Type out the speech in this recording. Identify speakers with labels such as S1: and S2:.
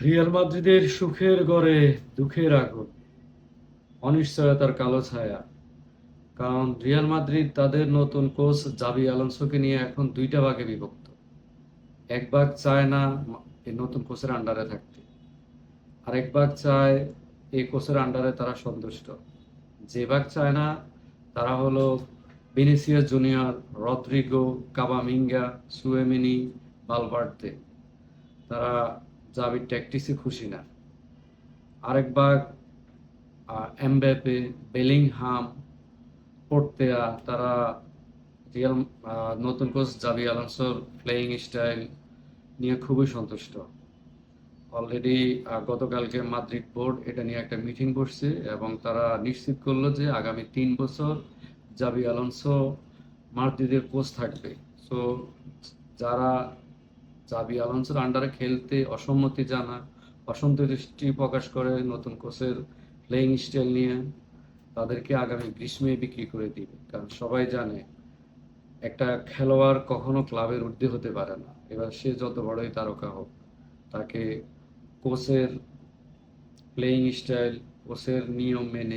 S1: Real মাদ্রিদের সুখের ঘরে দুঃখের আগুন, অনিশ্চয়তার কালো ছায়া। কারণ রিয়াল মাদ্রিদ তাদের নতুন কোচ জাবি আলোনসোকে নিয়ে এখন দুইটা ভাগে বিভক্ত। এক ভাগ চায় না এই নতুন কোচের আন্ডারে থাকতে, আরেক ভাগ চায় এই কোচের আন্ডারে তারা সন্তুষ্ট। যে ভাগ চায় না তারা হলো ভিনিসিয়াস জুনিয়র, রদ্রিগো, কাবামিঙ্গা, সুয়েমিনি, ভালভার্দে। তারা জাবির ট্যাকটিক্সে খুশি না। আরেক ভাগ এমবাপ্পে, বেলিংহাম, পোর্তেয়া, তারা রিয়াল নতুন কোচ জাবি আলোনসোর প্লেয়িং স্টাইল নিয়ে খুবই সন্তুষ্ট। অলরেডি গতকালকে মাদ্রিদ বোর্ড এটা নিয়ে একটা মিটিং বসছে এবং তারা নিশ্চিত করলো যে আগামী 3 বছর জাবি আলোনসো মাদ্রিদের কোচ থাকবে। সো যারা জাবি আলোনসোর আন্ডারে খেলতে অসম্মতি জানায়, অসন্তুষ্টি প্রকাশ করে নতুন কোচের প্লেয়িং স্টাইল নিয়ে, তাদেরকে আগামী গ্রীষ্মে বিক্রি করে দিবে। কারণ সবাই জানে একটা খেলোয়াড় কখনো ক্লাবের ঊর্ধ্বে হতে পারে না। এবার সে যত বড়ই তারকা হোক, তাকে কোচের প্লেয়িং স্টাইল, কোচের নিয়ম মেনে